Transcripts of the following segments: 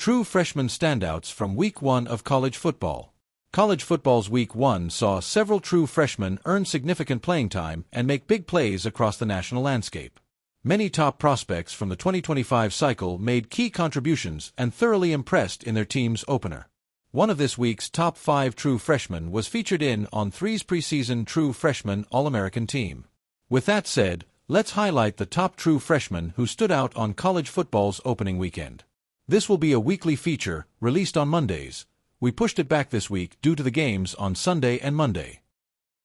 True freshman standouts from Week 1 of college football. College football's Week 1 saw several true freshmen earn significant playing time and make big plays across the national landscape. Many top prospects from the 2025 cycle made key contributions and thoroughly impressed in their team's opener. One of this week's top 5 true freshmen was featured in on 3's preseason True Freshman All-American team. With that said, let's highlight the top true freshmen who stood out on college football's opening weekend. This will be a weekly feature, released on Mondays. We pushed it back this week due to the games on Sunday and Monday.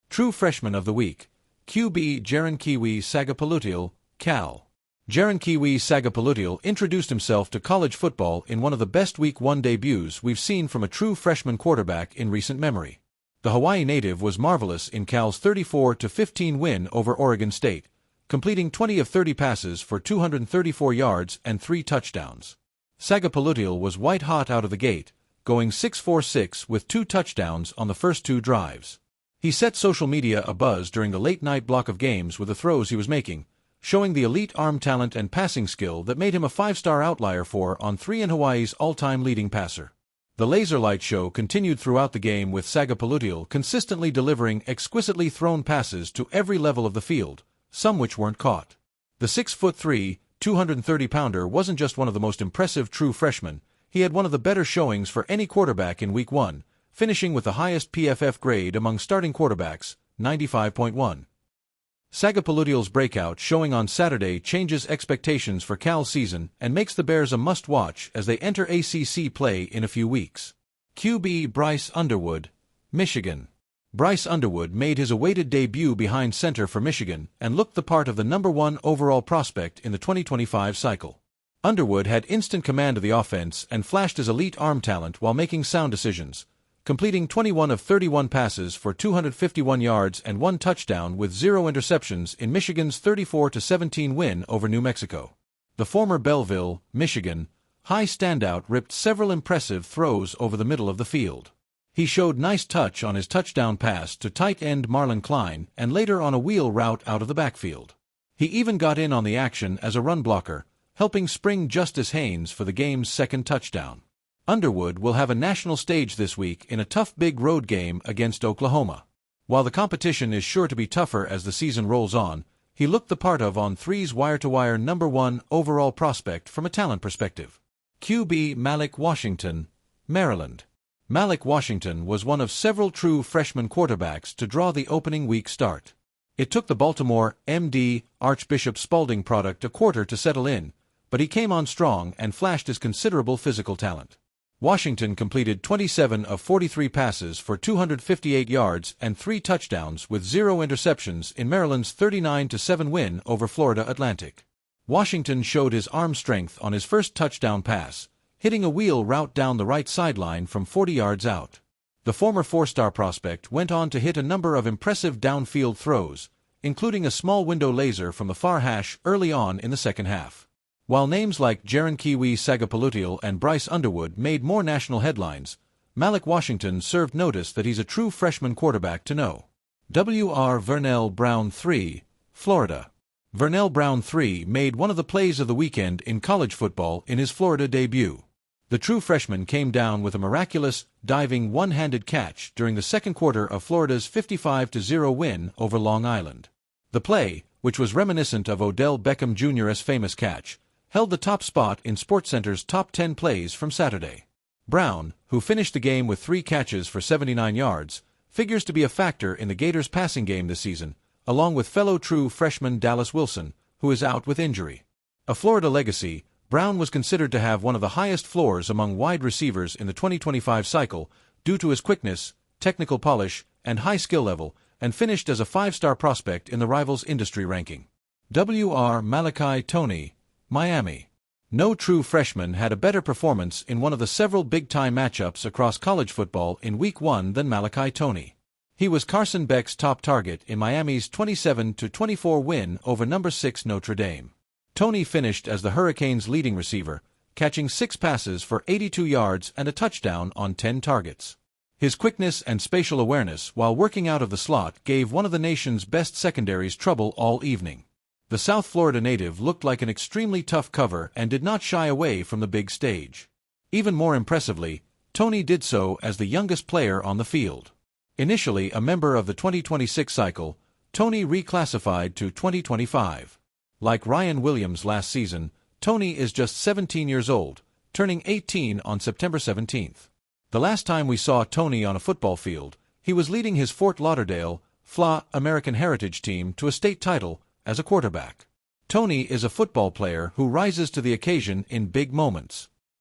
True Freshman of the Week, QB Jaron Sagapalutial, Cal. Jaron Sagapalutial introduced himself to college football in one of the best Week 1 debuts we've seen from a true freshman quarterback in recent memory. The Hawaii native was marvelous in Cal's 34-15 win over Oregon State, completing 20 of 30 passes for 234 yards and 3 touchdowns. Sagapalutial was white-hot out of the gate, going 6-for-6 with 2 touchdowns on the first 2 drives. He set social media abuzz during the late-night block of games with the throws he was making, showing the elite arm talent and passing skill that made him a 5-star outlier on 3 in Hawaii's all-time leading passer. The laser light show continued throughout the game with Sagapalutial consistently delivering exquisitely thrown passes to every level of the field, some which weren't caught. The 6'3", 230-pounder wasn't just one of the most impressive true freshmen, he had one of the better showings for any quarterback in Week 1, finishing with the highest PFF grade among starting quarterbacks, 95.1. Sagapalutial's breakout showing on Saturday changes expectations for Cal's season and makes the Bears a must-watch as they enter ACC play in a few weeks. QB Bryce Underwood, Michigan. Bryce Underwood made his awaited debut behind center for Michigan and looked the part of the number 1 overall prospect in the 2025 cycle. Underwood had instant command of the offense and flashed his elite arm talent while making sound decisions, completing 21 of 31 passes for 251 yards and 1 touchdown with 0 interceptions in Michigan's 34-17 win over New Mexico. The former Belleville, Michigan, high standout ripped several impressive throws over the middle of the field. He showed nice touch on his touchdown pass to tight end Marlon Klein and later on a wheel route out of the backfield. He even got in on the action as a run blocker, helping spring Justice Haynes for the game's second touchdown. Underwood will have a national stage this week in a tough big road game against Oklahoma. While the competition is sure to be tougher as the season rolls on, he looked the part of on 3's wire-to-wire number 1 overall prospect from a talent perspective. QB Malik Washington, Maryland. Malik Washington was one of several true freshman quarterbacks to draw the opening week start. It took the Baltimore M.D. Archbishop Spalding product a quarter to settle in, but he came on strong and flashed his considerable physical talent. Washington completed 27 of 43 passes for 258 yards and 3 touchdowns with 0 interceptions in Maryland's 39-7 win over Florida Atlantic. Washington showed his arm strength on his first touchdown pass, hitting a wheel route down the right sideline from 40 yards out. The former 4-star prospect went on to hit a number of impressive downfield throws, including a small window laser from the far hash early on in the second half. While names like Jaron Sagapalutial and Bryce Underwood made more national headlines, Malik Washington served notice that he's a true freshman quarterback to know. W.R. Vernell Brown III, Florida. Vernell Brown III made one of the plays of the weekend in college football in his Florida debut. The true freshman came down with a miraculous, diving one-handed catch during the second quarter of Florida's 55-0 win over Long Island. The play, which was reminiscent of Odell Beckham Jr.'s famous catch, held the top spot in SportsCenter's top 10 plays from Saturday. Brown, who finished the game with 3 catches for 79 yards, figures to be a factor in the Gators' passing game this season, along with fellow true freshman Dallas Wilson, who is out with injury. A Florida legacy, Brown was considered to have one of the highest floors among wide receivers in the 2025 cycle due to his quickness, technical polish, and high skill level, and finished as a 5-star prospect in the Rivals industry ranking. W.R. Malachi Toney, Miami. No true freshman had a better performance in one of the several big-time matchups across college football in Week 1 than Malachi Toney. He was Carson Beck's top target in Miami's 27-24 win over number 6 Notre Dame. Toney finished as the Hurricanes' leading receiver, catching 6 passes for 82 yards and a touchdown on 10 targets. His quickness and spatial awareness while working out of the slot gave one of the nation's best secondaries trouble all evening. The South Florida native looked like an extremely tough cover and did not shy away from the big stage. Even more impressively, Tony did so as the youngest player on the field. Initially a member of the 2026 cycle, Tony reclassified to 2025. Like Ryan Williams last season, Tony is just 17 years old, turning 18 on September 17th. The last time we saw Tony on a football field, he was leading his Fort Lauderdale, FLA American Heritage team to a state title as a quarterback. Tony is a football player who rises to the occasion in big moments.